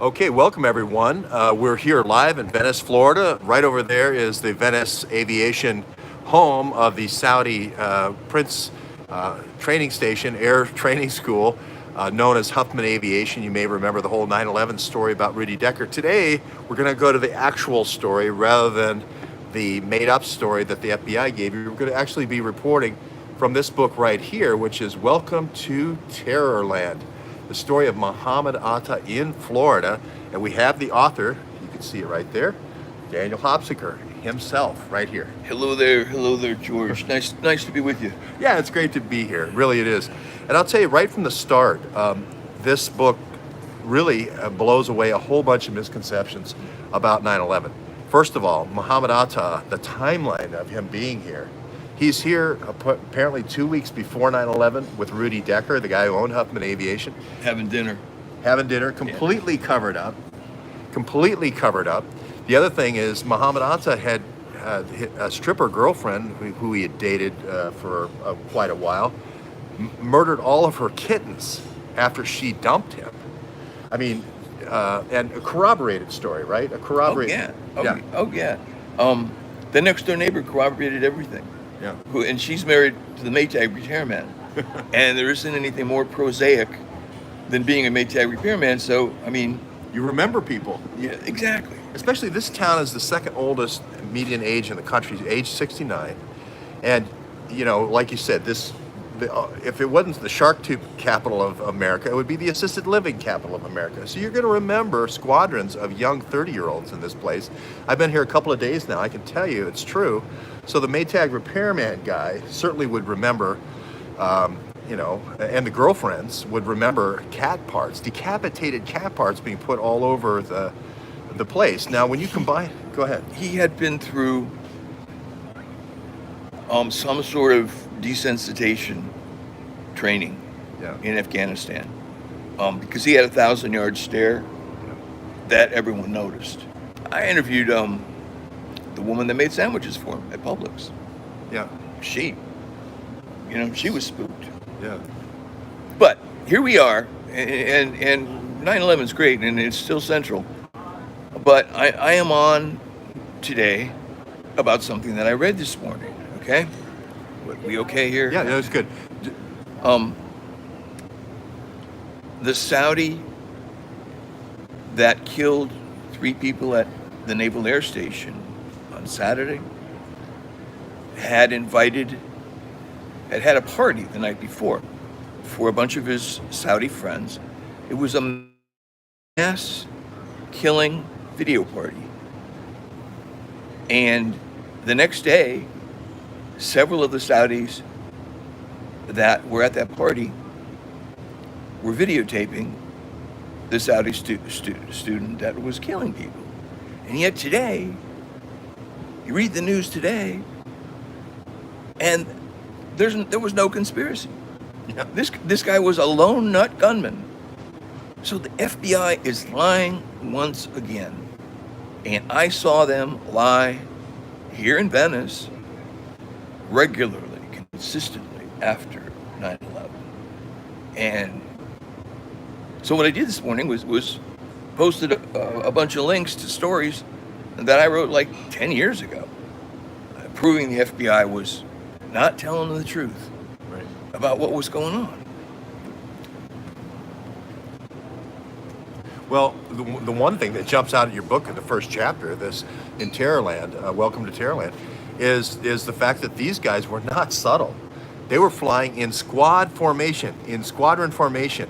Okay, welcome everyone. We're here live in Venice, Florida. Right over there is the Venice Aviation home of the Saudi Prince training station, air training school, known as Huffman Aviation. You may remember the whole 9/11 story about Rudy Decker. Today, we're going to go to the actual story rather than the made-up story that the FBI gave you. We're going to actually be reporting from this book right here, which is Welcome to Terrorland, the story of Muhammad Atta in Florida. And we have the author, you can see it right there, Daniel Hopsicker himself, right here. Hello there, George. Nice to be with you. Yeah, it's great to be here. Really, it is. And I'll tell you right from the start, this book really blows away a whole bunch of misconceptions about 9/11. First of all, Muhammad Atta, the timeline of him being here. He's here apparently 2 weeks before 9/11 with Rudy Decker, the guy who owned Huffman Aviation. Having dinner, completely covered up. The other thing is Muhammad Atta had a stripper girlfriend who he had dated for quite a while, murdered all of her kittens after she dumped him. I mean, and a corroborated story, right? Oh yeah. The next door neighbor corroborated everything. Yeah. And she's married to the Maytag repairman. And there isn't anything more prosaic than being a Maytag repairman. So, I mean, you remember people. Yeah, exactly. Especially this town is the second oldest median age in the country, age 69. And, you know, like you said, if it wasn't the shark tooth capital of America, it would be the assisted living capital of America. So you're going to remember squadrons of young 30-year-olds in this place. I've been here a couple of days now. I can tell you it's true. So the Maytag repairman guy certainly would remember, and the girlfriends would remember cat parts, decapitated cat parts being put all over the place. Now, when you combine, go ahead. He had been through some sort of desensitization training in Afghanistan because he had a 1,000-yard stare that everyone noticed. I interviewed the woman that made sandwiches for him at Publix. Yeah. She was spooked. Yeah. But here we are, and 9/11 is great, and it's still central. But I am on today about something that I read this morning, okay? We okay here? Yeah, that's good. The Saudi that killed 3 people at the Naval Air Station on Saturday had a party the night before for a bunch of his Saudi friends. It was a mass killing video party. And the next day, several of the Saudis that were at that party were videotaping the Saudi student that was killing people. And yet today, you read the news today, and there was no conspiracy. Yeah. This guy was a lone nut gunman. So the FBI is lying once again. And I saw them lie here in Venice regularly, consistently after 9/11. And so what I did this morning was posted a bunch of links to stories that I wrote like 10 years ago, proving the FBI was not telling the truth about what was going on. Well, the one thing that jumps out of your book in the first chapter, this in Terrorland, Welcome to Terrorland, is the fact that these guys were not subtle. They were flying in squadron formation,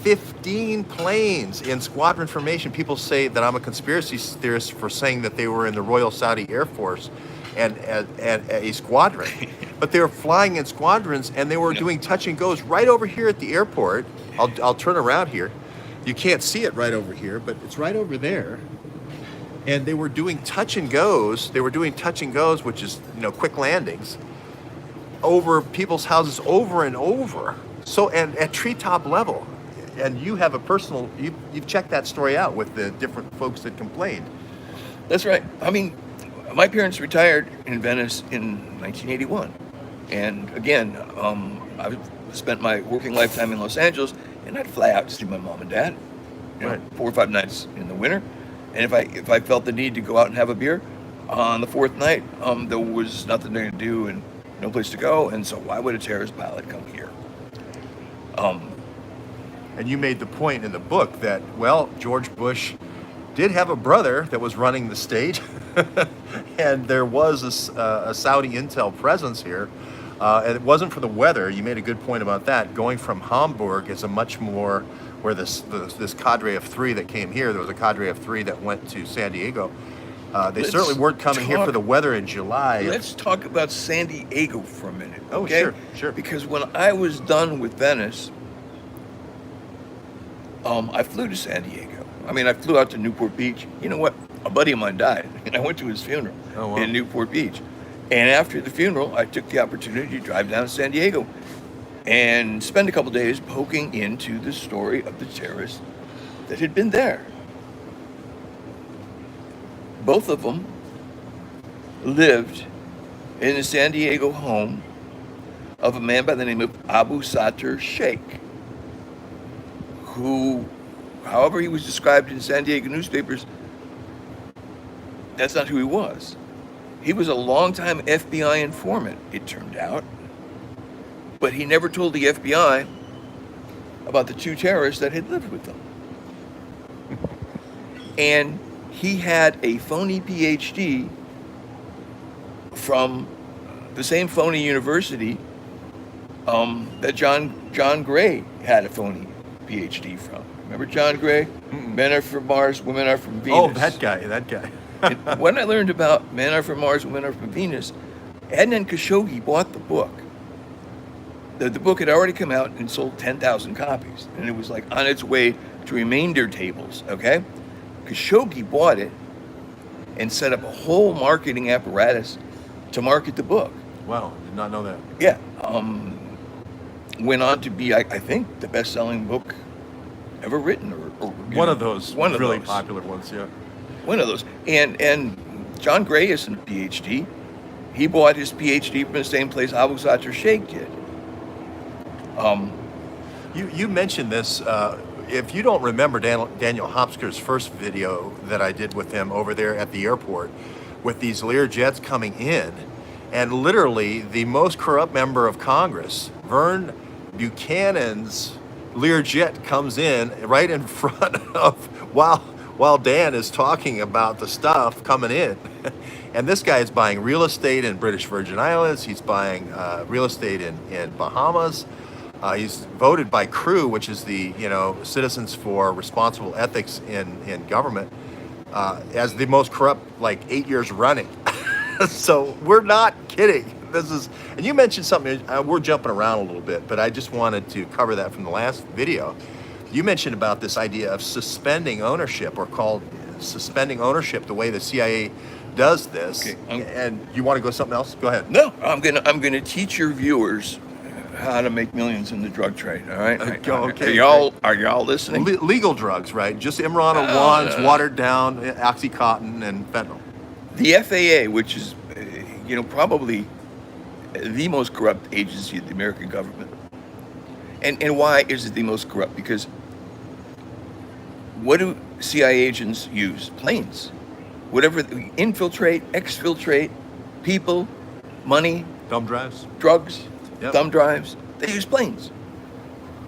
15 planes in squadron formation. People say that I'm a conspiracy theorist for saying that they were in the Royal Saudi Air Force and a squadron. But they were flying in squadrons, and they were doing touch and goes right over here at the airport. I'll turn around here. You can't see it right over here, but it's right over there. And they were doing touch and goes. Which is, quick landings over people's houses over and over. So, and at treetop level. And you have you've checked that story out with the different folks that complained. That's right. I mean, my parents retired in Venice in 1981. And again, I spent my working lifetime in Los Angeles, and I'd fly out to see my mom and dad. Right. 4 or 5 nights in the winter. And if I felt the need to go out and have a beer on the 4th night, there was nothing to do and no place to go. And so why would a terrorist pilot come here? And you made the point in the book that, well, George Bush did have a brother that was running the state, and there was a Saudi intel presence here. And it wasn't for the weather. You made a good point about that. Going from Hamburg is a much more, where this cadre of 3 that came here, there was a cadre of 3 that went to San Diego. They certainly weren't coming here for the weather in July. Let's talk about San Diego for a minute. Oh, okay? sure. Because when I was done with Venice, I flew to San Diego. I mean, I flew out to Newport Beach. You know what? A buddy of mine died, and I went to his funeral in Newport Beach. And after the funeral, I took the opportunity to drive down to San Diego and spend a couple days poking into the story of the terrorists that had been there. Both of them lived in the San Diego home of a man by the name of Abu Satr Sheikh, who, however he was described in San Diego newspapers, that's not who he was. He was a longtime FBI informant, it turned out, but he never told the FBI about the 2 terrorists that had lived with them. And he had a phony PhD from the same phony university that John Gray had a phony PhD from. Remember John Gray? Men are from Mars, women are from Venus. Oh, that guy. And when I learned about Men Are From Mars, Women Are From Venus, Adnan Khashoggi bought the book. The book had already come out and sold 10,000 copies, and it was like on its way to remainder tables, okay? Khashoggi bought it and set up a whole marketing apparatus to market the book. Wow, did not know that. Yeah. Went on to be, I think, the best-selling book ever written. Or One of those really popular ones, yeah. One of those. And John Gray isn't a PhD. He bought his PhD from the same place Abu Satr Sheikh did. You mentioned this. If you don't remember Daniel Hopsicker's first video that I did with him over there at the airport with these Lear jets coming in, and literally the most corrupt member of Congress, Vern Buchanan's Lear jet comes in right in front of, while Dan is talking about the stuff coming in. And this guy is buying real estate in British Virgin Islands. He's buying real estate in Bahamas. He's voted by CREW, which is the Citizens for Responsible Ethics in Government, as the most corrupt, like 8 years running. So we're not kidding. And you mentioned something, we're jumping around a little bit, but I just wanted to cover that from the last video. You mentioned about this idea of suspending ownership, or called suspending ownership, the way the CIA does this. Okay, and you want to go something else? Go ahead. No, I'm gonna teach your viewers how to make millions in the drug trade. All right. Okay. Are y'all listening? Legal drugs, right? Just Imran Awan's watered down OxyContin and fentanyl. The FAA, which is probably the most corrupt agency of the American government. And why is it the most corrupt? Because what do CIA agents use? Planes. Whatever, infiltrate, exfiltrate, people, money. Thumb drives. Drugs, yep. Thumb drives. They use planes.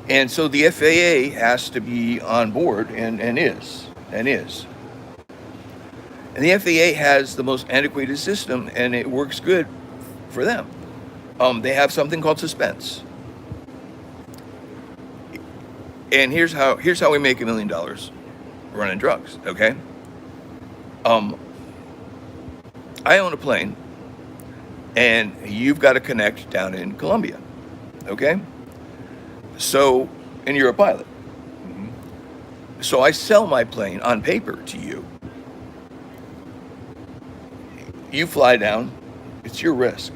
And so the FAA has to be on board and is. And the FAA has the most antiquated system, and it works good for them. They have something called suspense. And here's how we make $1 million running drugs, okay? I own a plane, and you've got to connect down in Colombia, okay? So, and you're a pilot. Mm-hmm. So I sell my plane on paper to you. You fly down, it's your risk.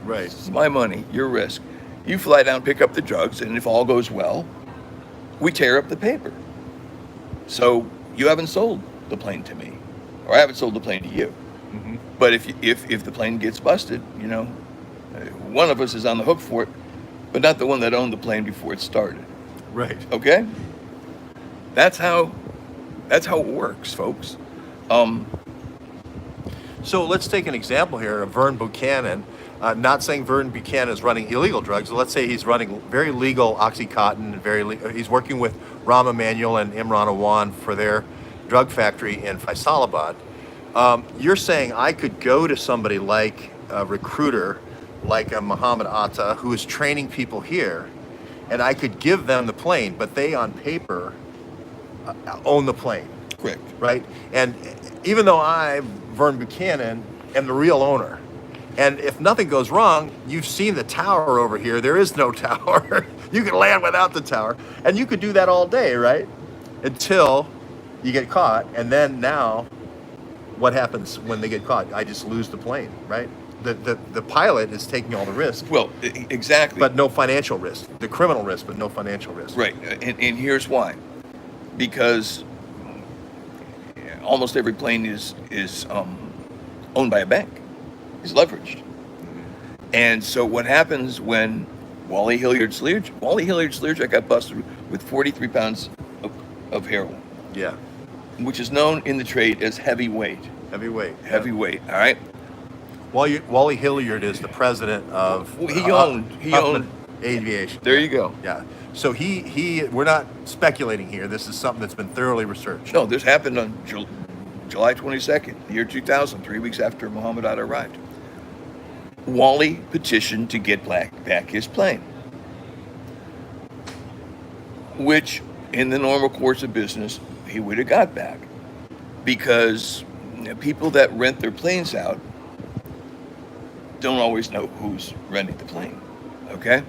Right. It's my money, your risk. You fly down, pick up the drugs, and if all goes well, we tear up the paper. So you haven't sold the plane to me, or I haven't sold the plane to you. Mm-hmm. But if the plane gets busted, one of us is on the hook for it, but not the one that owned the plane before it started. Right. Okay? That's how it works, folks. So let's take an example here of Vern Buchanan. Not saying Vern Buchanan is running illegal drugs. Let's say he's running very legal OxyContin. He's working with Rahm Emanuel and Imran Awan for their drug factory in Faisalabad. You're saying I could go to somebody like a recruiter, like a Muhammad Atta, who is training people here, and I could give them the plane, but they on paper own the plane. Correct. Right? And even though I, Vern Buchanan, am the real owner, and if nothing goes wrong, you've seen the tower over here. There is no tower. You can land without the tower. And you could do that all day, right? Until you get caught. And then now, what happens when they get caught? I just lose the plane, right? The pilot is taking all the risk. Well, exactly. But no financial risk. The criminal risk, but no financial risk. Right. And here's why. Because almost every plane is owned by a bank. Is leveraged. And so what happens when Wally Hilliard Learjet got busted with 43 pounds of heroin, Yeah. which is known in the trade as heavyweight. Heavyweight. All right. Wally Hilliard is the president of He owned Aviation. There you go. Yeah. So we're not speculating here. This is something that's been thoroughly researched. No, this happened on July 22nd, the year 2000, 3 weeks after Muhammad Atta arrived. Wally petitioned to get back his plane, which in the normal course of business, he would have got back, because people that rent their planes out don't always know who's renting the plane, okay?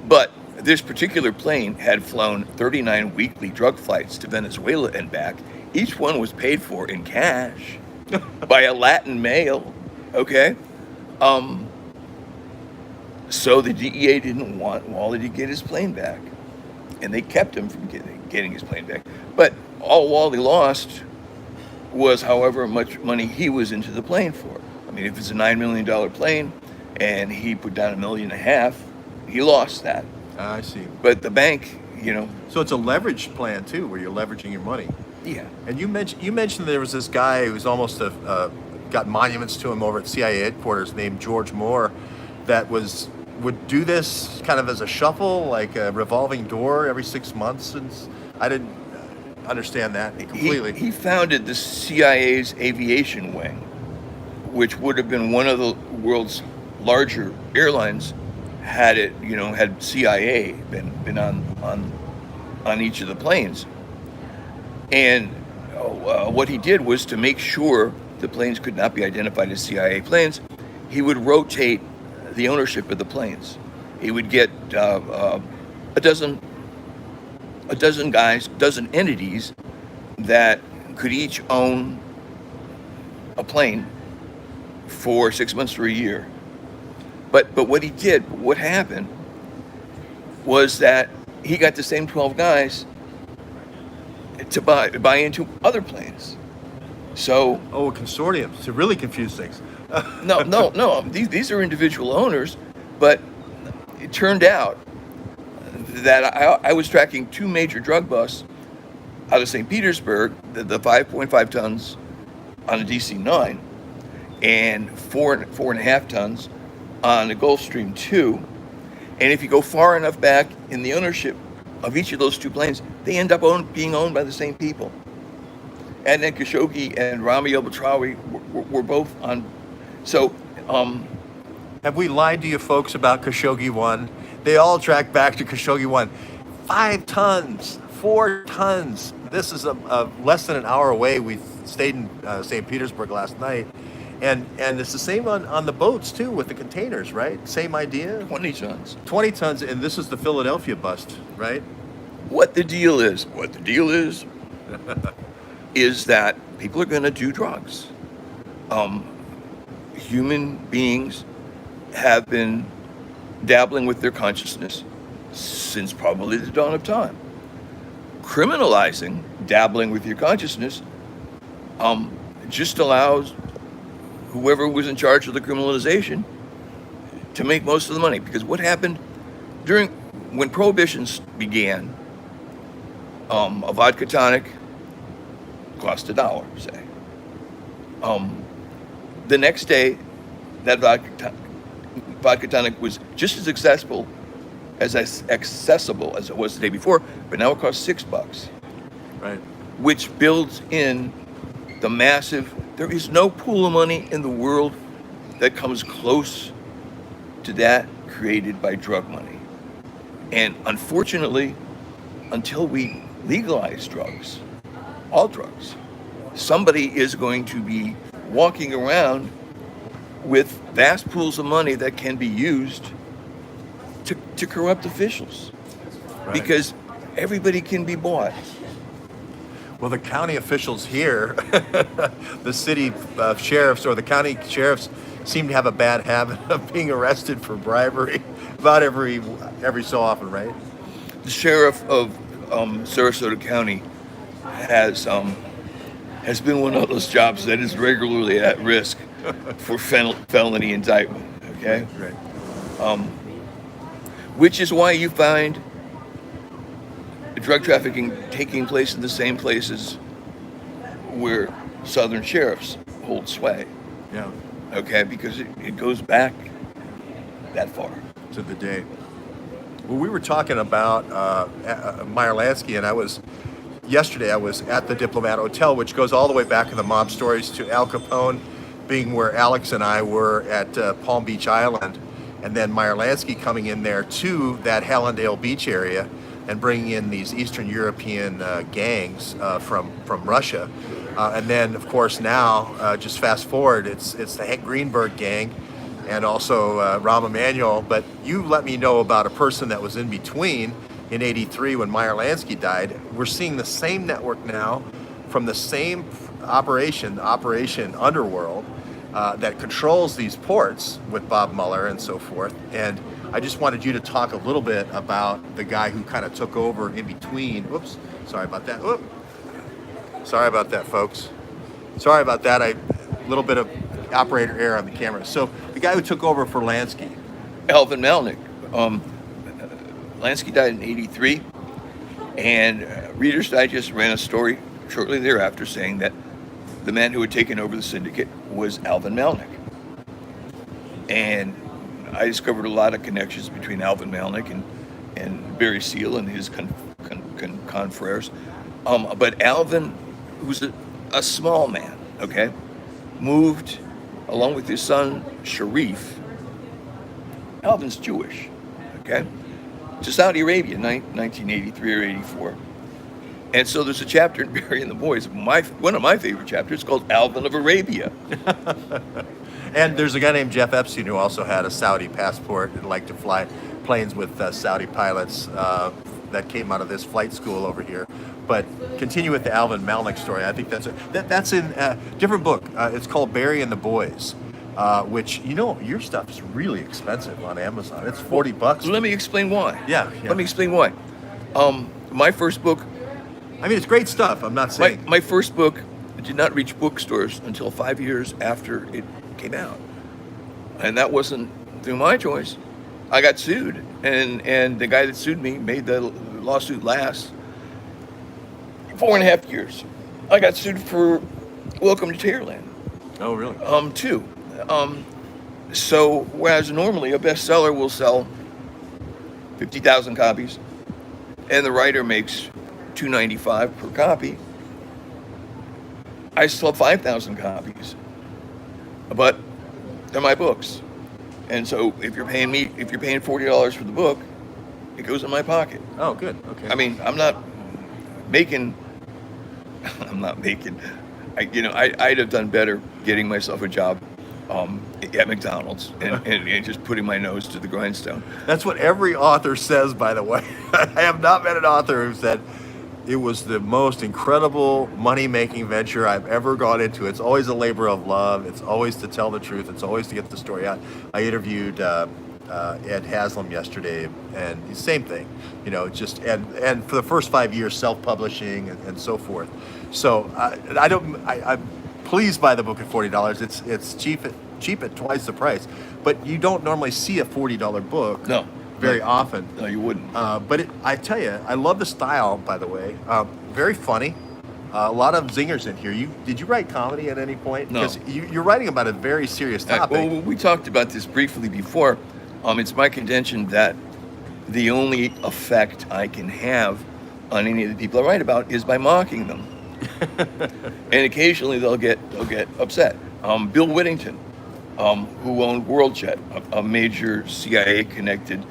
But this particular plane had flown 39 weekly drug flights to Venezuela and back. Each one was paid for in cash by a Latin male, okay? So the DEA didn't want Wally to get his plane back, and they kept him from getting his plane back. But all Wally lost was however much money he was into the plane for. I mean, if it's a $9 million plane and he put down $1.5 million, he lost that. I see. But the bank, So it's a leverage plan too, where you're leveraging your money. Yeah. And you mentioned there was this guy who's almost got monuments to him over at CIA headquarters named George Moore, that would do this kind of as a shuffle, like a revolving door every 6 months. And I didn't understand that completely. He founded the CIA's aviation wing, which would have been one of the world's larger airlines had CIA been on each of the planes. And what he did was, to make sure the planes could not be identified as CIA planes, he would rotate the ownership of the planes. He would get a dozen entities that could each own a plane for 6 months or a year. But what happened was that he got the same 12 guys to buy into other planes. So a consortium to really confuse things. no. These are individual owners, but it turned out that I was tracking two major drug busts out of St. Petersburg, the 5.5 tons on a DC-9 and 4.5 tons on the Gulfstream 2. And if you go far enough back in the ownership of each of those two planes, they end up being owned by the same people. And then Khashoggi and Rami al-Batrawi were both on. So, have we lied to you folks about Khashoggi 1? They all track back to Khashoggi 1. 5 tons, 4 tons. This is a less than an hour away. We stayed in St. Petersburg last night. And it's the same on the boats too, with the containers, right? Same idea? 20 tons. 20 tons, and this is the Philadelphia bust, right? What the deal is is that people are going to do drugs. Human beings have been dabbling with their consciousness since probably the dawn of time. Criminalizing dabbling with your consciousness just allows whoever was in charge of the criminalization to make most of the money. Because what happened when prohibitions began, A vodka tonic cost $1, say. The next day, that vodka tonic was just as accessible as it was the day before, but now it costs $6. Right. Which builds in the massive. There is no pool of money in the world that comes close to that created by drug money. And unfortunately, until we legalize drugs, all drugs, somebody is going to be walking around with vast pools of money that can be used to corrupt officials. Right. Because everybody can be bought. Well, the county officials here, the city sheriffs or the county sheriffs seem to have a bad habit of being arrested for bribery about every so often, right? The sheriff of Sarasota County has been one of those jobs that is regularly at risk for felony indictment. Okay, Right. which is why you find drug trafficking taking place in the same places where Southern sheriffs hold sway. Yeah. Okay, because it goes back that far. To the day. Well, we were talking about Meyer Lansky, and yesterday I was at the Diplomat Hotel, which goes all the way back in the mob stories to Al Capone being where Alex and I were at Palm Beach Island, and then Meyer Lansky coming in there to that Hallandale Beach area and bringing in these Eastern European gangs from Russia. And then, of course, now, just fast forward, it's the Hank Greenberg gang and also Rahm Emanuel. But you let me know about a person that was in between in '83 when Meyer Lansky died. We're seeing the same network now from the same Operation Underworld that controls these ports with Bob Mueller and so forth. And I just wanted you to talk a little bit about the guy who kind of took over in between. Whoops, sorry about that. Whoop. Sorry about that, folks. Sorry about that. A little bit of operator error on the camera. So the guy who took over for Lansky. Alvin Melnick. Lansky died in '83, and Reader's Digest ran a story shortly thereafter saying that the man who had taken over the syndicate was Alvin Melnick. And I discovered a lot of connections between Alvin Melnick and Barry Seal and his confreres. But Alvin, who's a small man, okay, moved along with his son Sharif. Alvin's Jewish, okay, to Saudi Arabia in 1983 or '84. And so there's a chapter in Barry and the Boys, one of my favorite chapters, called Alvin of Arabia. And there's a guy named Jeff Epstein who also had a Saudi passport and liked to fly planes with Saudi pilots that came out of this flight school over here. But continue with the Alvin Melnick story. I think that's in a different book. It's called Barry and the Boys, which, your stuff is really expensive on Amazon. It's $40. Let me explain why. Yeah. Let me explain why. My first book. I mean, it's great stuff. I'm not saying. My first book did not reach bookstores until 5 years after it came out. And that wasn't through my choice. I got sued. And the guy that sued me made the lawsuit last 4.5 years. I got sued for Welcome to Tearland. Oh, really? Too. So whereas normally a bestseller will sell 50,000 copies and the writer makes $2.95 per copy, I sell 5,000 copies, but they're my books. And so if you're paying $40 for the book, it goes in my pocket. Oh, good. Okay. I mean, I'd have done better getting myself a job at McDonald's and just putting my nose to the grindstone. That's what every author says, by the way. I have not met an author who said it was the most incredible money-making venture I've ever gone into. It's always a labor of love. It's always to tell the truth. It's always to get the story out. I interviewed Ed Haslam yesterday, and the same thing. And for the first 5 years, self-publishing and so forth. So I'm pleased by the book at $40. It's cheap at twice the price. But you don't normally see a $40 book. No. very often. No, you wouldn't. But I tell you, I love the style, by the way. Very funny. A lot of zingers in here. Did you write comedy at any point? No. Because you're writing about a very serious topic. Well, we talked about this briefly before. It's my contention that the only effect I can have on any of the people I write about is by mocking them. And occasionally they'll get upset. Bill Whittington, who owned WorldJet, a major CIA-connected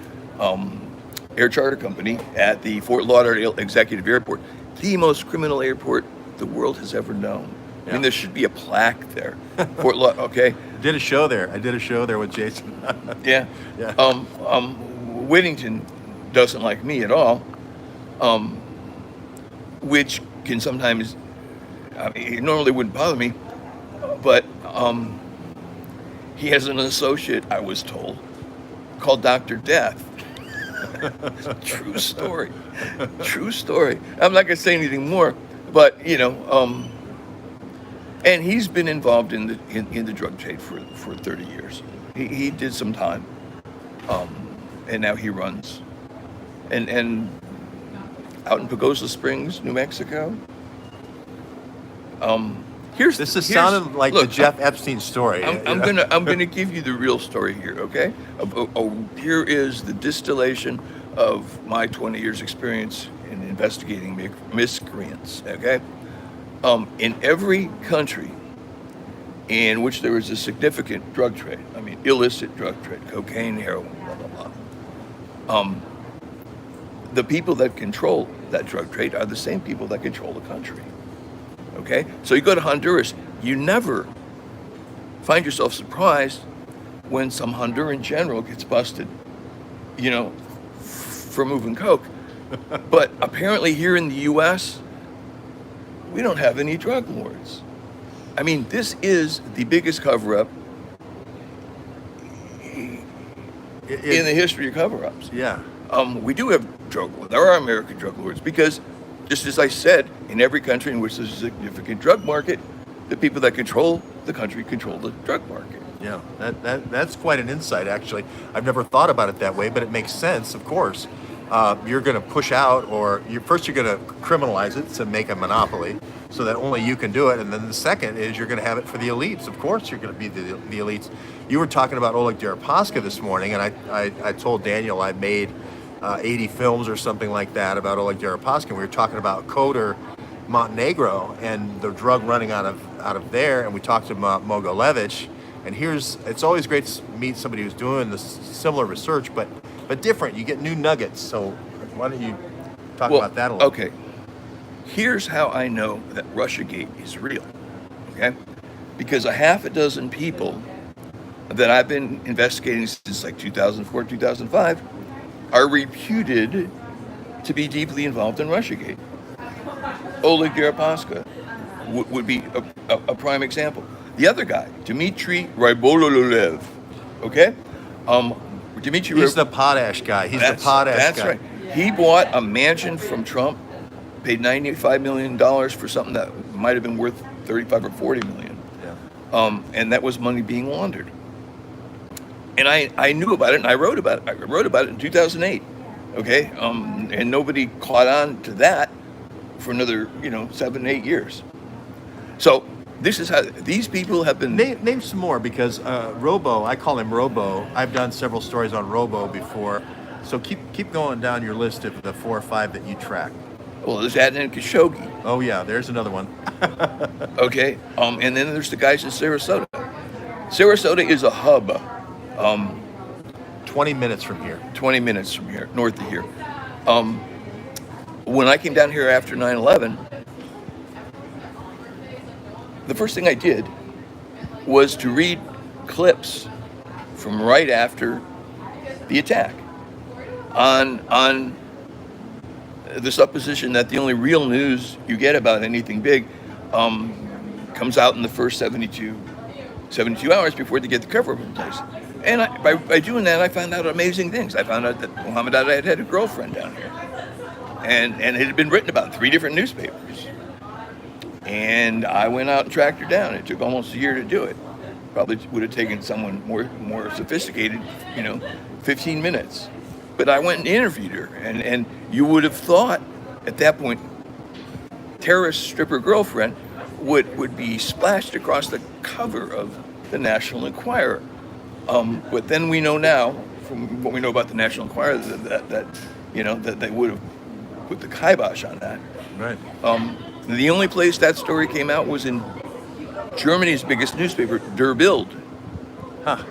air charter company at the Fort Lauderdale Executive Airport, the most criminal airport the world has ever known. I mean, there should be a plaque there. Okay. Did a show there. I did a show there with Jason. Yeah. Whittington doesn't like me at all, which can sometimes, I mean, it normally wouldn't bother me, but he has an associate, I was told, called Dr. Death. True story. True story. I'm not going to say anything more, but, and he's been involved in the drug trade for 30 years. He did some time, and now he runs. And out in Pagosa Springs, New Mexico. This is sounding like the Jeff Epstein story. I'm gonna give you the real story here, okay? Here is the distillation of my 20 years experience in investigating miscreants, okay? In every country in which there is a significant drug trade, I mean illicit drug trade, cocaine, heroin, blah, blah, blah. The people that control that drug trade are the same people that control the country. Okay, so you go to Honduras, you never find yourself surprised when some Honduran general gets busted, for moving coke. But apparently here in the U.S., we don't have any drug lords. I mean, this is the biggest cover-up in the history of cover-ups. Yeah. We do have drug lords. There are American drug lords because, just as I said, in every country in which there's a significant drug market, the people that control the country control the drug market. Yeah, that's quite an insight, actually. I've never thought about it that way, but it makes sense, of course. You're going to push out, or first you're going to criminalize it to make a monopoly so that only you can do it. And then the second is you're going to have it for the elites. Of course you're going to be the elites. You were talking about Oleg Deripaska this morning, and I told Daniel I made 80 films or something like that about Oleg Deripaska. We were talking about Kotor, Montenegro, and the drug running out of there, and we talked about Mogilevich. And it's always great to meet somebody who's doing this similar research, but different. You get new nuggets. So why don't you talk about that a little? Okay. Here's how I know that Russiagate is real. Okay, because a half a dozen people that I've been investigating since like 2004, 2005 are reputed to be deeply involved in Russiagate. Oleg Deripaska would be a prime example. The other guy, Dimitri Rybolovlev, okay? He's the potash guy. That's guy. That's right. He bought a mansion from Trump, paid $95 million for something that might have been worth 35 or 40 million. Yeah. And that was money being laundered. And I knew about it, and I wrote about it. I wrote about it in 2008, okay? And nobody caught on to that for another, 7, 8 years. So this is how these people have been. Name some more, because Robo, I call him Robo. I've done several stories on Robo before. So keep going down your list of the 4 or 5 that you track. Well, there's Adnan Khashoggi. Oh yeah, there's another one. Okay, and then there's the guys in Sarasota. Sarasota is a hub. 20 minutes from here. 20 minutes from here, north of here. When I came down here after 9/11, the first thing I did was to read clips from right after the attack on the supposition that the only real news you get about anything big comes out in the first 72 hours before they get the cover-up in place. And by doing that, I found out amazing things. I found out that Muhammad Atta had a girlfriend down here. And it had been written about in 3 different newspapers. And I went out and tracked her down. It took almost a year to do it. Probably would have taken someone more sophisticated, 15 minutes. But I went and interviewed her, and you would have thought at that point, terrorist stripper girlfriend would be splashed across the cover of the National Enquirer. But then we know now, from what we know about the National Enquirer, that they would have put the kibosh on that. Right. The only place that story came out was in Germany's biggest newspaper, Der Bild. Huh.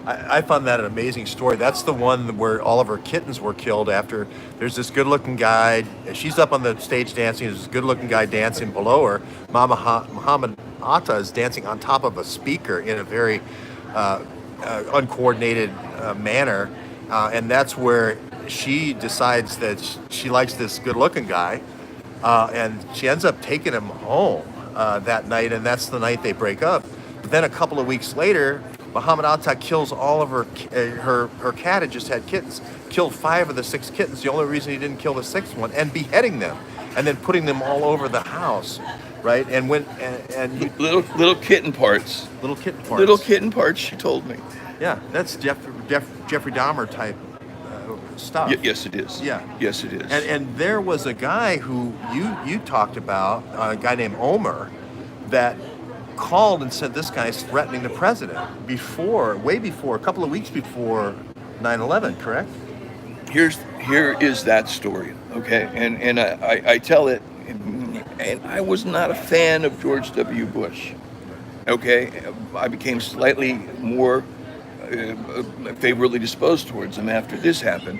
I found that an amazing story. That's the one where all of her kittens were killed after there's this good-looking guy. She's up on the stage dancing. There's this good-looking guy dancing below her. Muhammad Atta is dancing on top of a speaker in a very uncoordinated manner. And that's where she decides that she likes this good-looking guy. And she ends up taking him home that night, and that's the night they break up. But then a couple of weeks later, Muhammad Atta kills all of her cat had just had kittens, killed 5 of the 6 kittens. The only reason he didn't kill the 6th one, and beheading them, and then putting them all over the house, right? And when and Little kitten parts. little kitten parts. Little kitten parts, she told me. Yeah, that's Jeffrey Dahmer type stuff. Yes, it is. Yeah. Yes, it is. And there was a guy who you talked about, a guy named Omer, that called and said this guy's threatening the president way before, a couple of weeks before 9/11, correct? Here is that story, okay? And I tell it, and I was not a fan of George W. Bush, okay? I became slightly more favorably disposed towards him after this happened.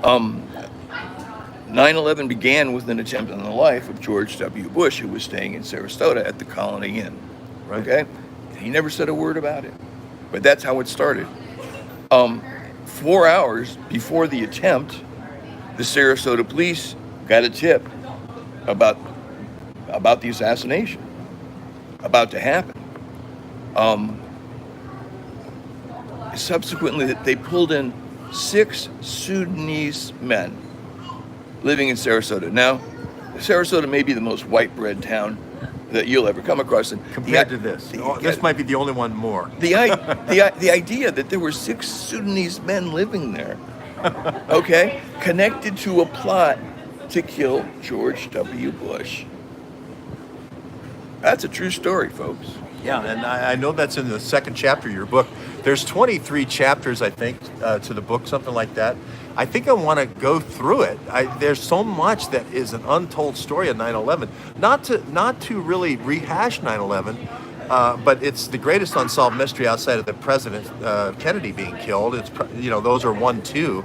9/11 began with an attempt on the life of George W. Bush, who was staying in Sarasota at the Colony Inn. Right. Okay? He never said a word about it. But that's how it started. 4 hours before the attempt, the Sarasota police got a tip about the assassination about to happen. Subsequently, they pulled in 6 Sudanese men living in Sarasota. Now, Sarasota may be the most white bread town that you'll ever come across. And Compared to this. This might be the only one more. The idea that there were 6 Sudanese men living there, okay, connected to a plot to kill George W. Bush. That's a true story, folks. Yeah, and I know that's in the 2nd chapter of your book. There's 23 chapters, I think, to the book, something like that. I think I want to go through it. There's so much that is an untold story of 9/11. Not to really rehash 9/11, but it's the greatest unsolved mystery outside of the President Kennedy being killed. It's those are 1, 2,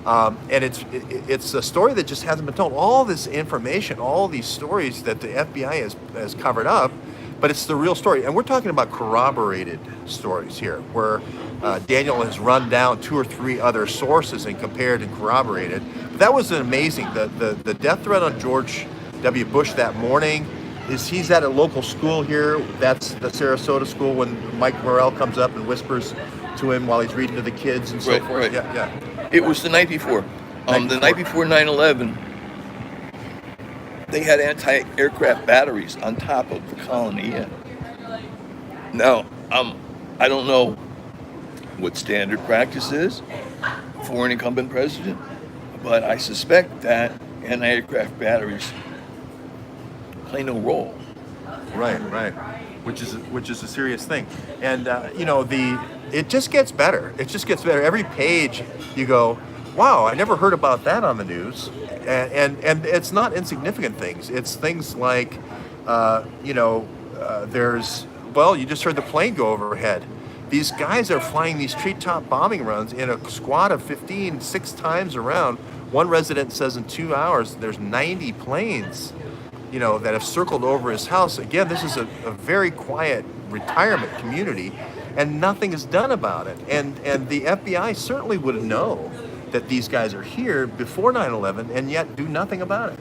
and it's a story that just hasn't been told. All this information, all these stories that the FBI has covered up. But it's the real story. And we're talking about corroborated stories here, where Daniel has run down 2 or 3 other sources and compared and corroborated. But that was amazing. The death threat on George W. Bush that morning he's at a local school here. That's the Sarasota school, when Mike Morrell comes up and whispers to him while he's reading to the kids and so forth. Right. Yeah. It was the night before. The night before 9/11, they had anti-aircraft batteries on top of the Colony Inn. Now, I don't know what standard practice is for an incumbent president, but I suspect that anti-aircraft batteries play no role. Right. Which is a serious thing, and it just gets better. It just gets better. Every page you go, wow, I never heard about that on the news. And it's not insignificant things. It's things like, you just heard the plane go overhead. These guys are flying these treetop bombing runs in a squad of 15, 6 times around. One resident says in 2 hours there's 90 planes, that have circled over his house. Again, this is a very quiet retirement community, and nothing is done about it. And the FBI certainly would know that these guys are here before 9/11 and yet do nothing about it.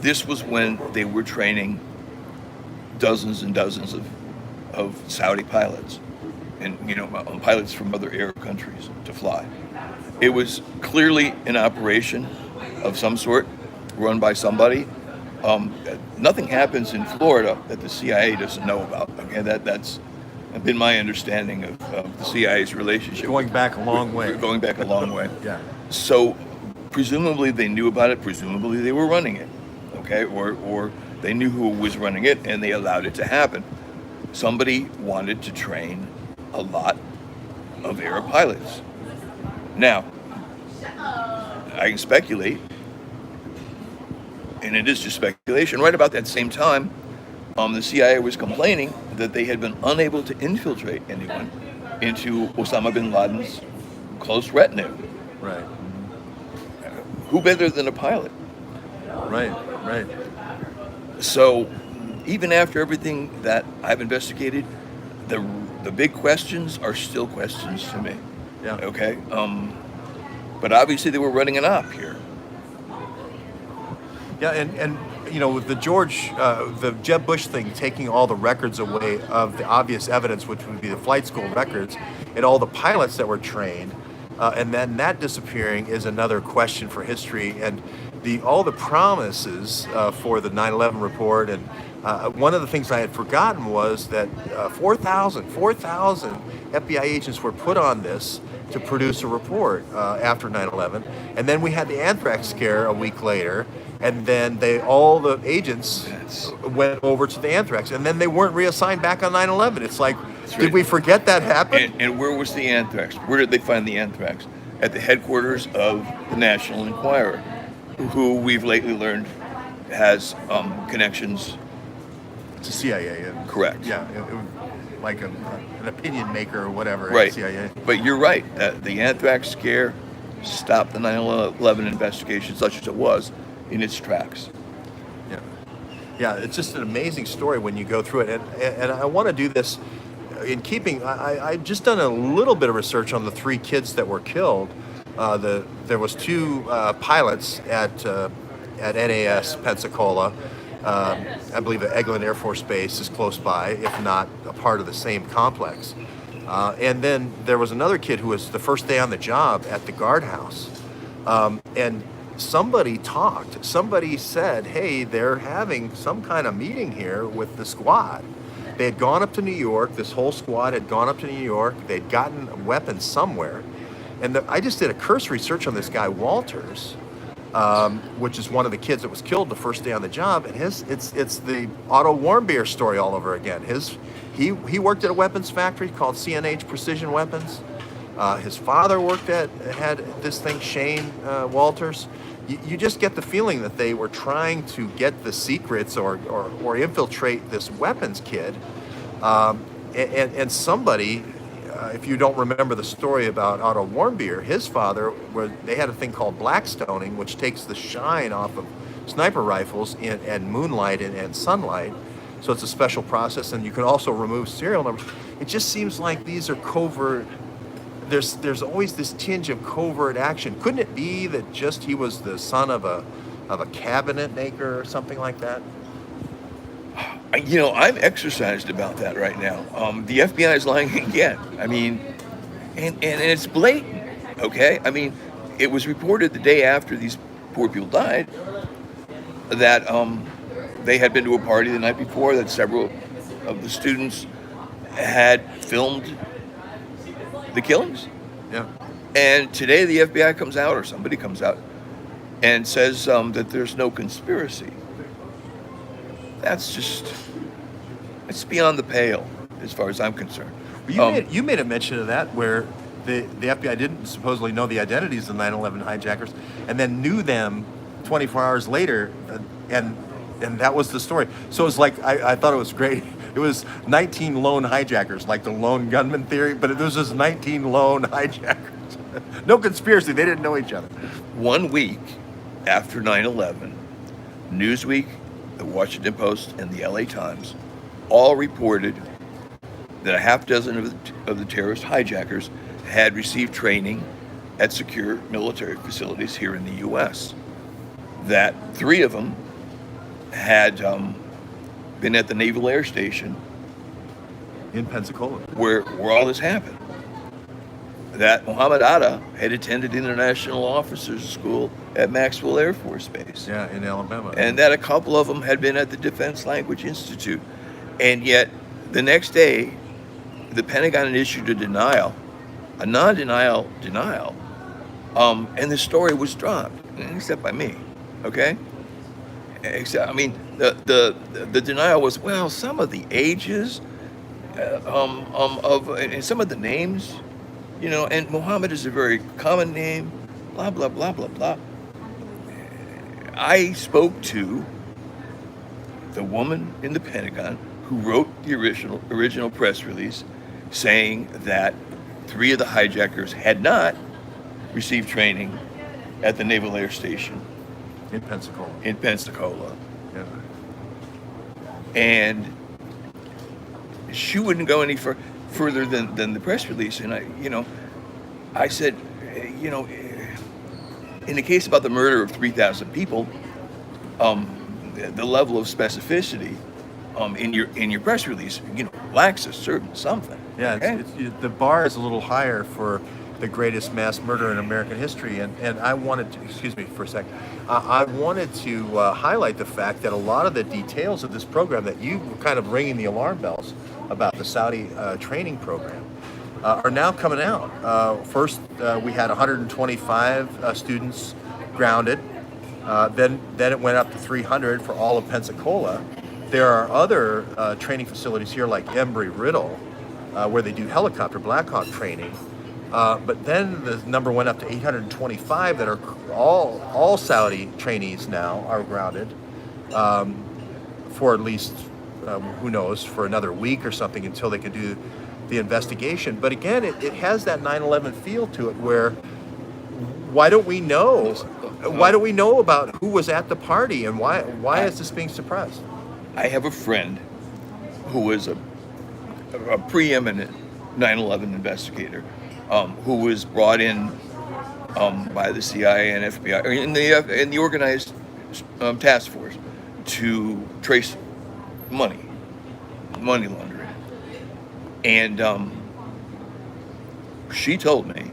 This was when they were training dozens and dozens of Saudi pilots and pilots from other Arab countries to fly. It was clearly an operation of some sort run by somebody. Nothing happens in Florida that the CIA doesn't know about. Okay, been my understanding of the CIA's relationship. Going back a long way. Going back a long way. Yeah. So presumably they knew about it. Presumably they were running it, okay? Or they knew who was running it and they allowed it to happen. Somebody wanted to train a lot of air pilots. Now, I can speculate, and it is just speculation. Right about that same time, the CIA was complaining that they had been unable to infiltrate anyone into Osama bin Laden's close retinue. Right. Who better than a pilot? Right. Right. So, even after everything that I've investigated, the big questions are still questions to me. Yeah. Okay. But obviously they were running an op here. Yeah, and with the Jeb Bush thing, taking all the records away of the obvious evidence, which would be the flight school records, and all the pilots that were trained, and then that disappearing is another question for history. And all the promises for the 9/11 report, and one of the things I had forgotten was that 4,000 FBI agents were put on this to produce a report after 9/11, and then we had the anthrax scare a week later, and then all the agents went over to the anthrax, and then they weren't reassigned back on 9/11. It's like, did we forget that happened? And where was the anthrax? Where did they find the anthrax? At the headquarters of the National Enquirer, who we've lately learned has connections to CIA. Correct. Yeah, it was like an opinion maker or whatever. Right. At CIA. But you're right. The anthrax scare stopped the 9/11 investigation, such as it was, in its tracks. Yeah, it's just an amazing story when you go through it. And I want to do this in keeping. I've just done a little bit of research on the 3 kids that were killed. There was 2 pilots at NAS Pensacola. I believe Eglin Air Force Base is close by, if not a part of the same complex. And then there was another kid who was the first day on the job at the guardhouse. And somebody said, hey, they're having some kind of meeting here with the squad. They had gone up to New York. This whole squad had gone up to New York. They'd gotten weapons somewhere. And I just did a cursory search on this guy, Walters, which is one of the kids that was killed the first day on the job, and it's the Otto Warmbier story all over again. He worked at a weapons factory called CNH Precision Weapons. His father had this thing, Shane Walters. You just get the feeling that they were trying to get the secrets or infiltrate this weapons kid, and somebody. If you don't remember the story about Otto Warmbier, his father, they had a thing called blackstoning, which takes the shine off of sniper rifles and moonlight and sunlight. So it's a special process, and you can also remove serial numbers. It just seems like these are covert. There's always this tinge of covert action. Couldn't it be that just he was the son of a cabinet maker or something like that? I'm exercised about that right now. The FBI is lying again. I mean, and it's blatant, okay? I mean, it was reported the day after these poor people died that they had been to a party the night before, that several of the students had filmed the killings. Yeah. And today the FBI comes out, or somebody comes out, and says that there's no conspiracy. It's beyond the pale, as far as I'm concerned. You made a mention of that, where the FBI didn't supposedly know the identities of 9/11 hijackers, and then knew them 24 hours later, and that was the story. So it was like, I thought it was great. It was 19 lone hijackers, like the lone gunman theory, but it was just 19 lone hijackers. No conspiracy, they didn't know each other. 1 week after 9/11, Newsweek, the Washington Post, and the LA Times all reported that a half dozen of the terrorist hijackers had received training at secure military facilities here in the U.S. That 3 of them had been at the Naval Air Station in Pensacola, where all this happened. That Mohammed Atta had attended International Officers School at Maxwell Air Force Base. Yeah, in Alabama. And that a couple of them had been at the Defense Language Institute. And yet, the next day, the Pentagon had issued a non-denial denial, and the story was dropped, except by me, okay? Except, I mean, the denial was, well, some of the ages and some of the names, and Muhammad is a very common name, blah, blah, blah, blah, blah. I spoke to the woman in the Pentagon who wrote the original press release saying that 3 of the hijackers had not received training at the Naval Air Station In Pensacola. Yeah. And she wouldn't go any further than the press release. And I said, in the case about the murder of 3,000 people, the level of specificity in your press release, lacks a certain something. Yeah, okay? the bar is a little higher for the greatest mass murder in American history, and I wanted to, excuse me for a second, I wanted to highlight the fact that a lot of the details of this program that you were kind of ringing the alarm bells about, the Saudi training program, are now coming out. First, we had 125 students grounded. Then it went up to 300 for all of Pensacola. There are other training facilities here like Embry-Riddle, where they do helicopter Black Hawk training. But then the number went up to 825 that are all Saudi trainees now are grounded for at least, who knows, for another week or something until they can do the investigation. But again, it has that 9/11 feel to it where why don't we know? Why don't we know about who was at the party and why is this being suppressed? I have a friend who was a preeminent 9/11 investigator, who was brought in by the CIA and FBI in the organized task force to trace money laundering, and she told me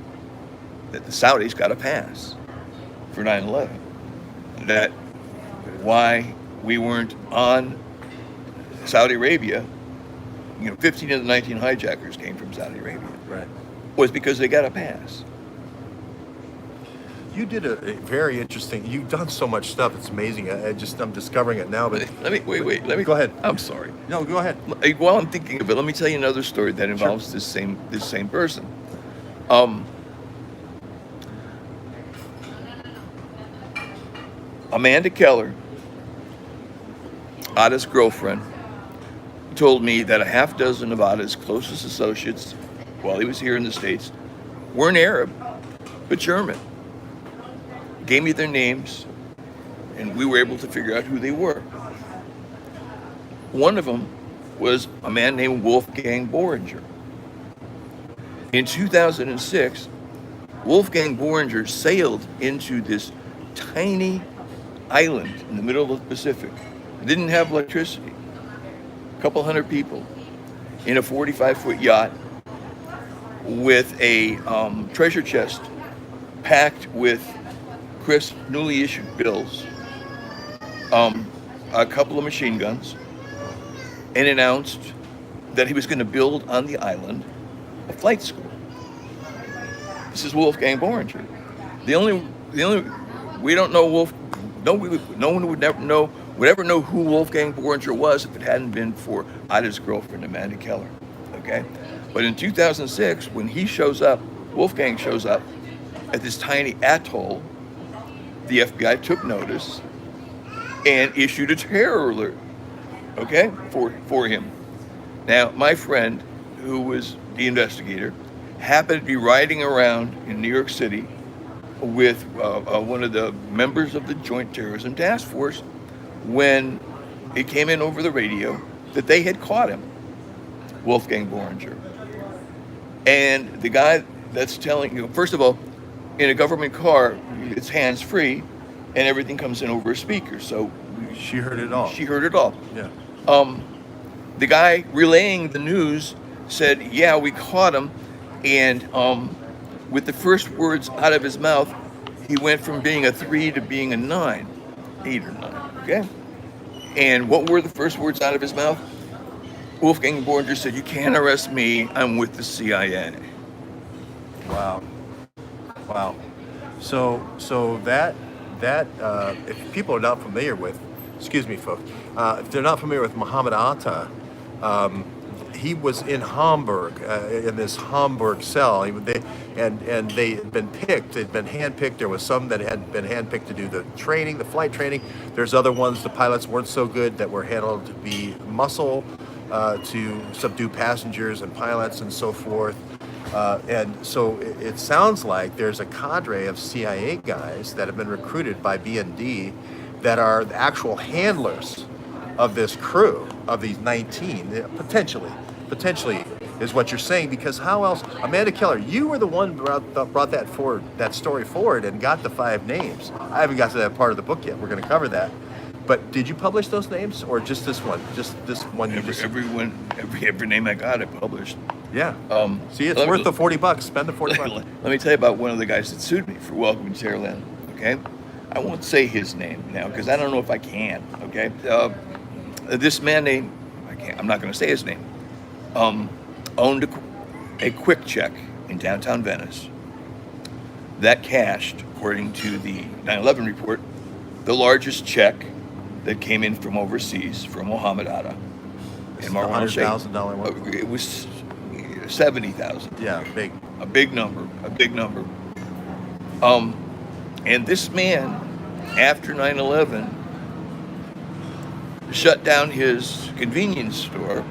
that the Saudis got a pass for 9/11. That why we weren't on Saudi Arabia, 15 of the 19 hijackers came from Saudi Arabia. Right. Was because they got a pass. You did a very interesting. You've done so much stuff. It's amazing. I'm discovering it now. But Let me go ahead. I'm sorry. No, go ahead. While I'm thinking of it, let me tell you another story that involves this same person. Amanda Keller, Atta's girlfriend, told me that a half dozen of Atta's closest associates, while he was here in the States, weren't Arab, but German. Gave me their names, and we were able to figure out who they were. One of them was a man named Wolfgang Boehringer. In 2006, Wolfgang Boehringer sailed into this tiny island in the middle of the Pacific. It didn't have electricity. A couple hundred people in a 45-foot yacht with a treasure chest packed with crisp, newly issued bills, a couple of machine guns, and announced that he was going to build on the island a flight school. This is Wolfgang Boehringer. The only we don't know no one would ever know who Wolfgang Boehringer was if it hadn't been for Atta's girlfriend, Amanda Keller. Okay? But in 2006, when Wolfgang shows up at this tiny atoll, the FBI took notice and issued a terror alert, okay, for him. Now, my friend, who was the investigator, happened to be riding around in New York City with one of the members of the Joint Terrorism Task Force when it came in over the radio that they had caught him, Wolfgang Boehringer. And the guy that's telling you, first of all, in a government car, it's hands-free, and everything comes in over a speaker. So she heard it all. She heard it all. Yeah. The guy relaying the news said, "Yeah, we caught him," and with the first words out of his mouth, he went from being a 3 to being a 9, 8 or 9. Okay. And what were the first words out of his mouth? Wolfgang Bulger said, "You can't arrest me. I'm with the CIA." Wow. Wow. So that if people are not familiar with, excuse me, folks, if they're not familiar with Muhammad Atta, he was in Hamburg, in this Hamburg cell. They had been picked. They'd been handpicked. There was some that had been handpicked to do the training, the flight training. There's other ones. The pilots weren't so good that were handled to be muscle, to subdue passengers and pilots and so forth. And so it sounds like there's a cadre of CIA guys that have been recruited by BND that are the actual handlers of this crew, of these 19, potentially is what you're saying, because how else? Amanda Keller, you were the one brought that story forward and got the 5 names. I haven't got to that part of the book yet. We're going to cover that. But did you publish those names, or just this one? Just this one? Every name I got, I published. Yeah. See, it's worth the $40. Spend the $40. Let me tell you about one of the guys that sued me for welcoming Terrorland. Okay, I won't say his name now because I don't know if I can. Okay, this man named I'm not going to say his name. Owned a quick check in downtown Venice that cashed, according to the 9/11 report, the largest check that came in from overseas from Mohammed Atta. And $100,000 one. It was 70,000. Yeah, big. A big number. And this man, after 9/11, shut down his convenience store,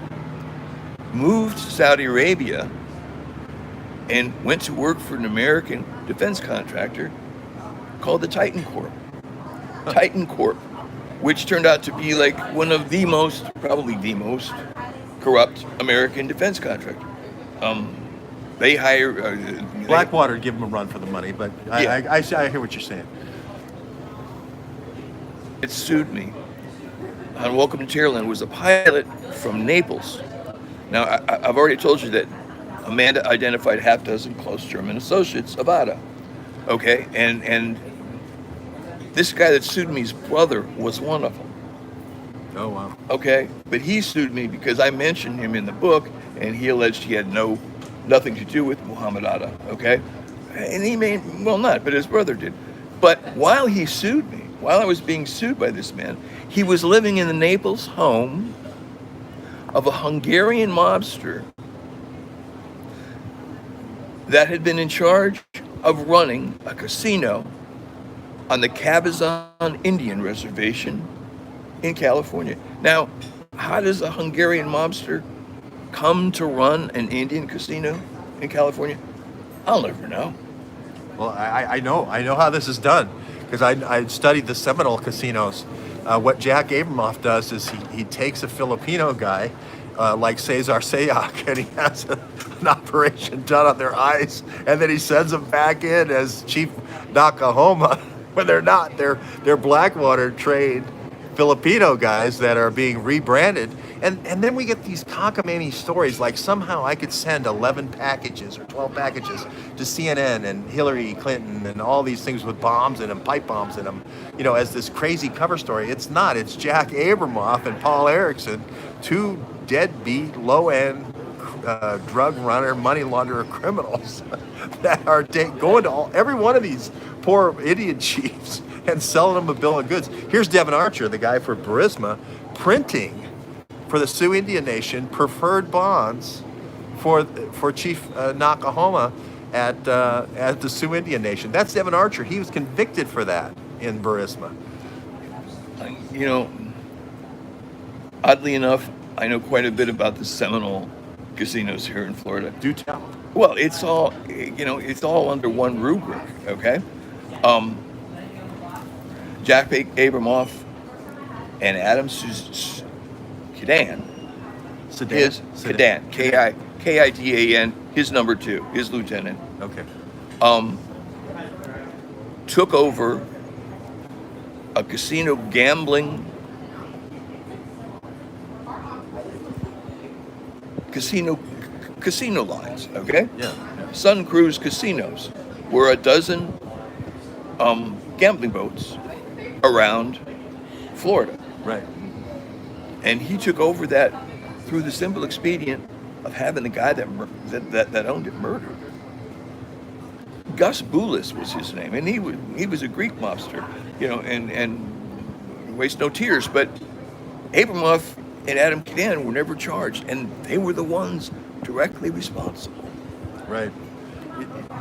moved to Saudi Arabia, and went to work for an American defense contractor called the Titan Corp. Titan Corp, which turned out to be like one of probably the most corrupt American defense contractor. They hire Blackwater, give them a run for the money, but Yeah. I hear what you're saying. It sued me on Welcome to Terrorland. Was a pilot from Naples. Now, I've already told you that Amanda identified half dozen close German associates of Atta. Okay, and this guy that sued me's brother was one of them. Oh, wow. Okay, but he sued me because I mentioned him in the book, and he alleged he had nothing to do with Muhammad Atta. Okay, and he not, but his brother did. But while he sued me, while I was being sued by this man, he was living in the Naples home of a Hungarian mobster that had been in charge of running a casino on the Cabazon Indian Reservation in California. Now, how does a Hungarian mobster come to run an Indian casino in California? I'll never know. Well, I know how this is done, because I studied the Seminole casinos. What Jack Abramoff does is he takes a Filipino guy, like Cesar Sayoc, and he has an operation done on their eyes, and then he sends them back in as Chief Nakahoma, when they're not. They're Blackwater trained Filipino guys that are being rebranded. And then we get these cockamamie stories, like somehow I could send 11 packages or 12 packages to CNN and Hillary Clinton and all these things with bombs in them, pipe bombs in them, as this crazy cover story. It's not. It's Jack Abramoff and Paul Erickson, 2 deadbeat, low-end drug runner, money launderer criminals that are going to every one of these poor Indian chiefs and selling them a bill of goods. Here's Devon Archer, the guy for Burisma, printing for the Sioux Indian Nation preferred bonds for Chief Nakahoma at the Sioux Indian Nation. That's Devon Archer. He was convicted for that in Burisma. Oddly enough, I know quite a bit about the Seminole casinos here in Florida. Do tell. Well, it's all under one rubric, okay? Jack Abramoff and Adam Kidan, Kidan, his number 2, his lieutenant. Okay. Took over a casino gambling casino lines, okay? Yeah. Sun Cruise casinos were a dozen gambling boats around Florida. Right. And he took over that through the simple expedient of having the guy that owned it murdered. Gus Boulis was his name, and he was a Greek mobster, and waste no tears. But Abramoff and Adam Cadan were never charged, and they were the ones directly responsible. Right.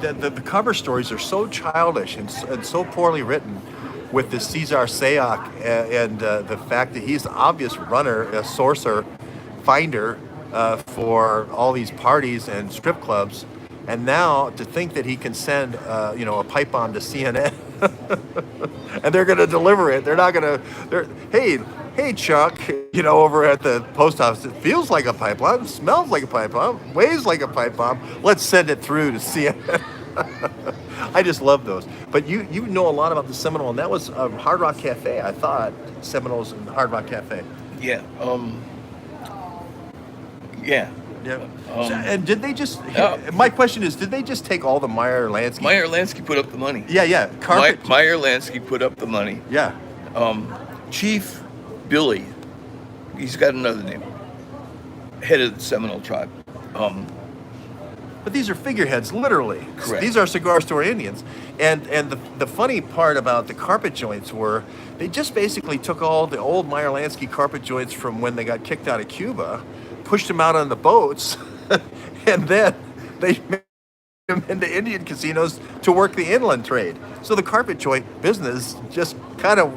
The cover stories are so childish and so poorly written, with the Cesar Sayoc and the fact that he's the obvious runner, a sourcer, finder for all these parties and strip clubs. And now to think that he can send, a pipe bomb to CNN, and they're going to deliver it. They're not going to. Hey, Chuck, over at the post office, it feels like a pipe bomb, smells like a pipe bomb, weighs like a pipe bomb. Let's send it through to CNN. I just love those. But you know a lot about the Seminole, and that was Hard Rock Cafe. I thought Seminoles and Hard Rock Cafe. Yeah. Yeah. Yeah. And did they just? My question is, did they just take all the Meyer Lansky? Meyer Lansky put up the money. Yeah. Meyer Lansky put up the money. Yeah. Chief Billy, he's got another name. Head of the Seminole tribe. But these are figureheads, literally. Correct. These are cigar store Indians. And the funny part about the carpet joints were they just basically took all the old Meyer Lansky carpet joints from when they got kicked out of Cuba, pushed them out on the boats, and then they made them into Indian casinos to work the inland trade. So the carpet joint business just kind of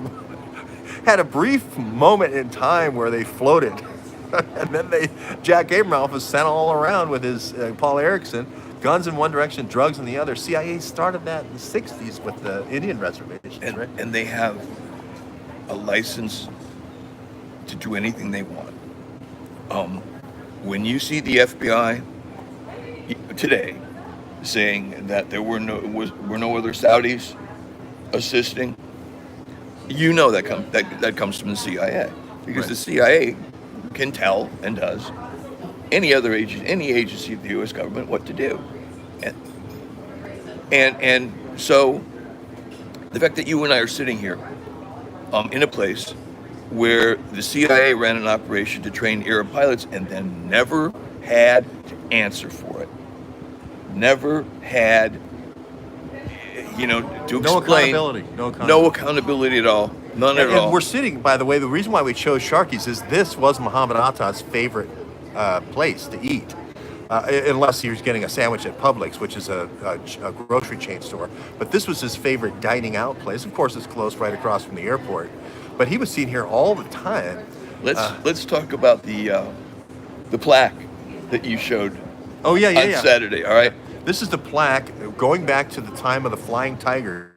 had a brief moment in time where they floated. And then Jack Abramoff was sent all around with his Paul Erickson, guns in one direction, drugs in the other. CIA started that in the 60s with the Indian reservations, right? And they have a license to do anything they want. When you see the FBI today saying that there were no other Saudis assisting, that comes from the CIA, because Right. the CIA can tell and does any agency of the U.S. government what to do, and so the fact that you and I are sitting here in a place where the CIA ran an operation to train Arab pilots and then never had to answer for it, never had to explain. No accountability at all. None at all. And we're sitting, by the way, the reason why we chose Sharky's is this was Muhammad Atta's favorite place to eat, unless he was getting a sandwich at Publix, which is a grocery chain store. But this was his favorite dining out place. Of course, it's close right across from the airport. But he was seen here all the time. Let's talk about the plaque that you showed. Oh, yeah. On Saturday, all right? This is the plaque going back to the time of the Flying Tiger,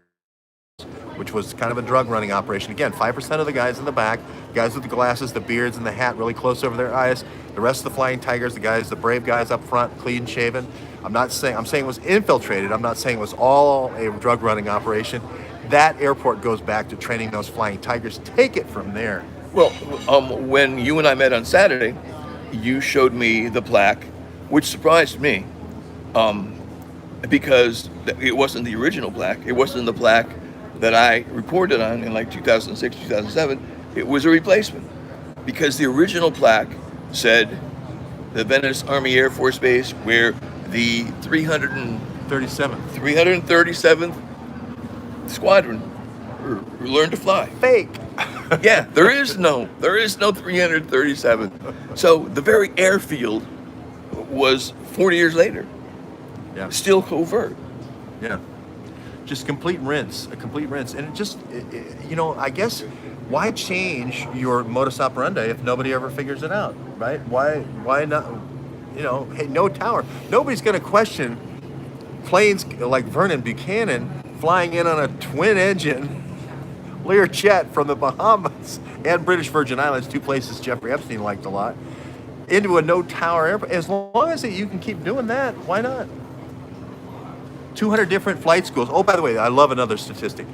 which was kind of a drug running operation. Again, 5% of the guys in the back, guys with the glasses, the beards, and the hat really close over their eyes. The rest of the Flying Tigers, the brave guys up front, clean shaven. I'm saying it was infiltrated. I'm not saying it was all a drug running operation. That airport goes back to training those Flying Tigers. Take it from there. Well, when you and I met on Saturday, you showed me the plaque, which surprised me, because it wasn't the original plaque. It wasn't the plaque that I reported on in like 2006, 2007. It was a replacement, because the original plaque said the Venice Army Air Force Base, where the 337th Squadron learned to fly. Fake. Yeah, there is no 337th. So the very airfield was 40 years later. Yeah. Still covert. Yeah. Just a complete rinse. And it just, I guess, why change your modus operandi if nobody ever figures it out, right? Why not, hey, no tower. Nobody's going to question planes like Vernon Buchanan flying in on a twin-engine Learjet from the Bahamas and British Virgin Islands, two places Jeffrey Epstein liked a lot, into a no-tower airport. As long as you can keep doing that, why not? 200 different flight schools. Oh, by the way, I love another statistic.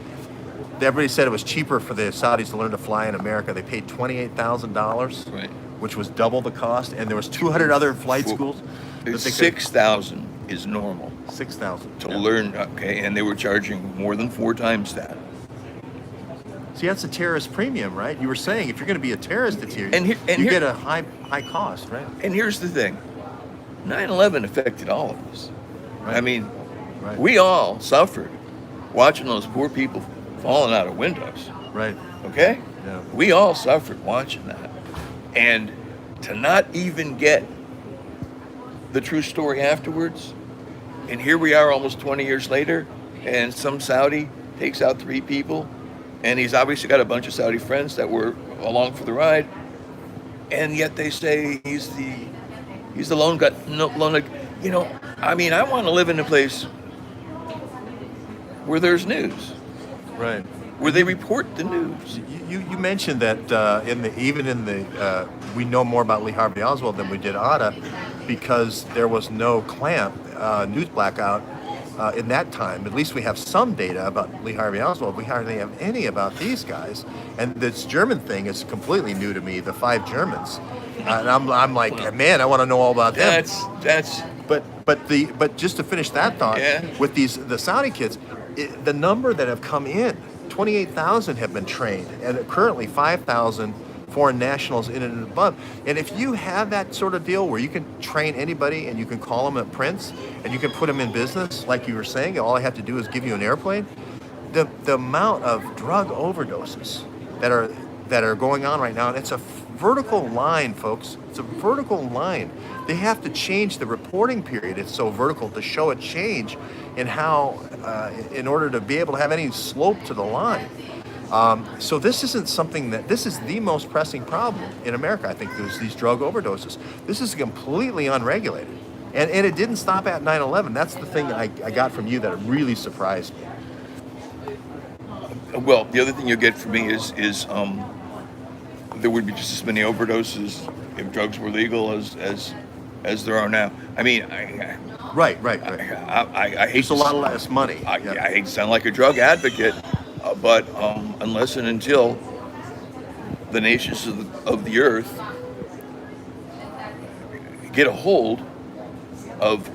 Everybody said it was cheaper for the Saudis to learn to fly in America. They paid $28,000, Right. which was double the cost, and there was 200 other flight schools. 6,000 is normal 6,000 to learn, okay, and they were charging more than 4 times that. See, that's a terrorist premium, right? You were saying if you're going to be a terrorist, it's here. You get a high cost, right? And here's the thing: 9/11 affected all of us. Right. I mean, Right. we all suffered watching those poor people falling out of windows. Right. Okay? Yeah. We all suffered watching that. And to not even get the true story afterwards, and here we are almost 20 years later, and some Saudi takes out 3 people, and he's obviously got a bunch of Saudi friends that were along for the ride, and yet they say he's the lone guy. You know, I mean, I want to live in a place where there's news, Right. where they report the news. You mentioned that we know more about Lee Harvey Oswald than we did Atta because there was no clamp news blackout in that time. At least we have some data about Lee Harvey Oswald. We hardly have any about these guys. And this German thing is completely new to me. The 5 Germans, and I'm like, man, I want to know all about them. That's. But just to finish that thought, Yeah. with the Saudi kids, the number that have come in, 28,000 have been trained, and currently 5,000 foreign nationals in and above. And if you have that sort of deal where you can train anybody and you can call them a prince and you can put them in business, like you were saying, all I have to do is give you an airplane. The amount of drug overdoses that are going on right now, and it's a vertical line, folks. It's a vertical line. They have to change the reporting period. It's so vertical to show a change in how, in order to be able to have any slope to the line. So this isn't something this is the most pressing problem in America. I think there's these drug overdoses. This is completely unregulated. And it didn't stop at 9/11. That's the thing I got from you that really surprised me. Well, the other thing you'll get from me is there would be just as many overdoses if drugs were legal as there are now. I mean, Right. I hate There's a lot less money. I hate to sound like a drug advocate, but unless and until the nations of the earth get a hold of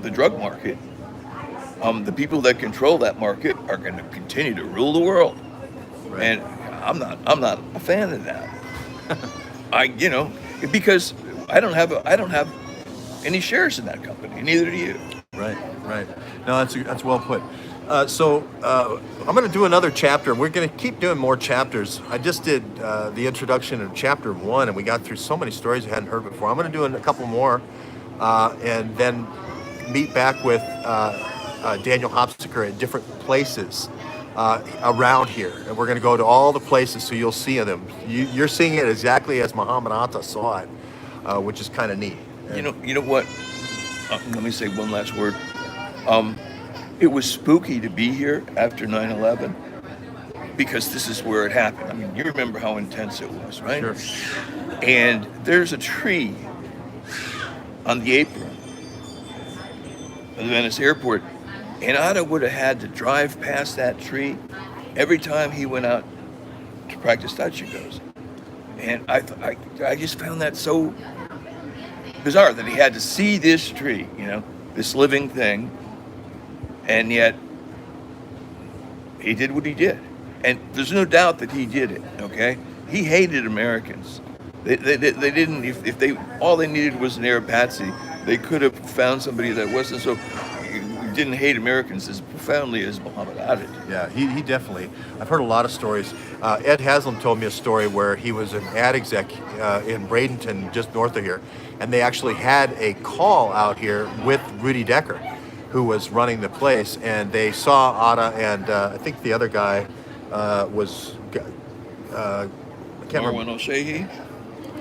the drug market, the people that control that market are going to continue to rule the world. Right. And I'm not a fan of that. Because I don't have any shares in that company. Neither do you. Right. No, that's well put. So I'm going to do another chapter. We're going to keep doing more chapters. I just did the introduction of chapter 1, and we got through so many stories I hadn't heard before. I'm going to do a couple more, and then meet back with Daniel Hopsicker at different places around here, and we're going to go to all the places so you'll see them. You're seeing it exactly as Muhammad Atta saw it, which is kind of neat. You know what? Let me say one last word. It was spooky to be here after 9/11 because this is where it happened. I mean, you remember how intense it was, right? Sure. And there's a tree on the apron of the Venice airport, and Atta would have had to drive past that tree every time he went out to practice touch and goes. And I just found that so bizarre that he had to see this tree, this living thing, and yet he did what he did. And there's no doubt that he did it, okay? He hated Americans. They didn't, if they, all they needed was an Arab patsy, they could have found somebody that wasn't so, didn't hate Americans as profoundly as Muhammad Atta did. Yeah, he definitely. I've heard a lot of stories. Ed Haslam told me a story where he was an ad exec in Bradenton, just north of here, and they actually had a call out here with Rudy Decker, who was running the place, and they saw Atta, and I think the other guy was I can't remember. Marwan Al-Shehi?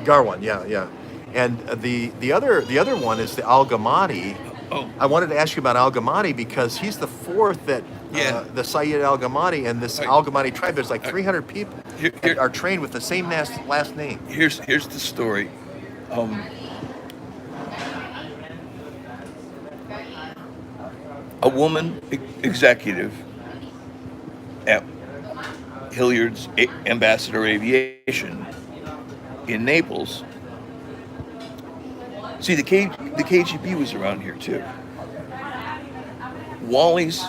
Garwan, yeah. And the other one is the Al Gamadi. Oh. I wanted to ask you about Al Gamadi because he's the fourth that the Sayyid Al Gamadi and this Al Gamadi tribe. There's like 300 people that are trained with the same last name. Here's the story. A woman executive at Hilliard's Ambassador Aviation in Naples. See, the KGB was around here too. Wally's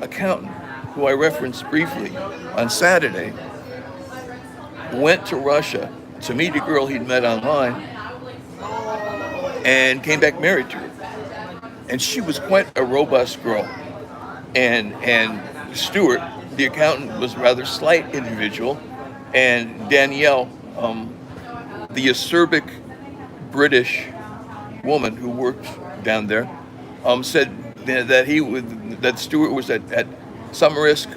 accountant who I referenced briefly on Saturday, went to Russia to meet a girl he'd met online and came back married to her. And she was quite a robust girl. And Stuart, the accountant, was a rather slight individual. And Danielle, the acerbic British woman who worked down there, said that Stuart was at some risk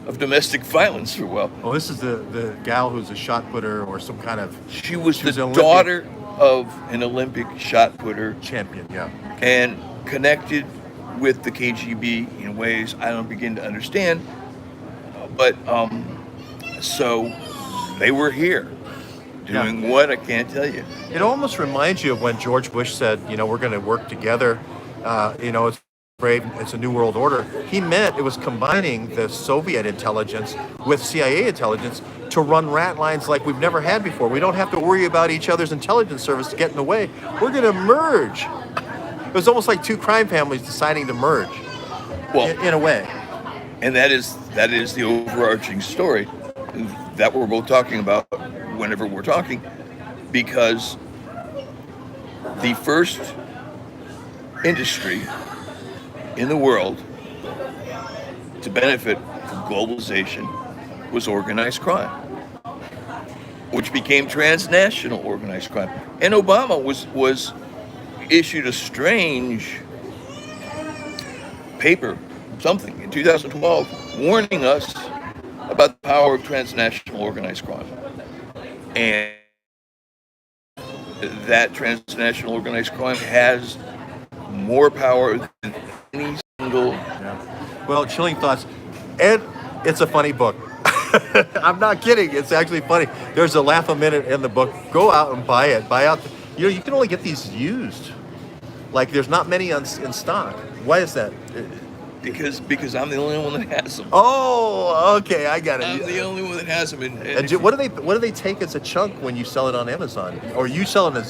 of domestic violence for a while. Well, this is the gal who's a shot putter or some kind of... She was the an Olympic daughter of an Olympic shot putter champion, yeah. and connected with the KGB in ways I don't begin to understand. But so they were here doing what I can't tell you. It almost reminds you of when George Bush said, we're going to work together. It's brave. It's a new world order. He meant it was combining the Soviet intelligence with CIA intelligence to run rat lines like we've never had before. We don't have to worry about each other's intelligence service to get in the way. We're going to merge. It was almost like two crime families deciding to merge. Well, in a way. And that is the overarching story that we're both talking about whenever we're talking, because the first industry in the world to benefit from globalization was organized crime, which became transnational organized crime. And Obama was issued a strange paper, something, in 2012, warning us about the power of transnational organized crime. And that transnational organized crime has more power than any single... Yeah. Well, chilling thoughts. And it's a funny book. I'm not kidding. It's actually funny. There's a laugh a minute in the book. Go out and buy it. Buy out. You can only get these used. Like, there's not many in stock. Why is that? Because I'm the only one that has them. Oh, okay, I got it. I'm the only one that has them. And what do they take as a chunk when you sell it on Amazon, or you sell it as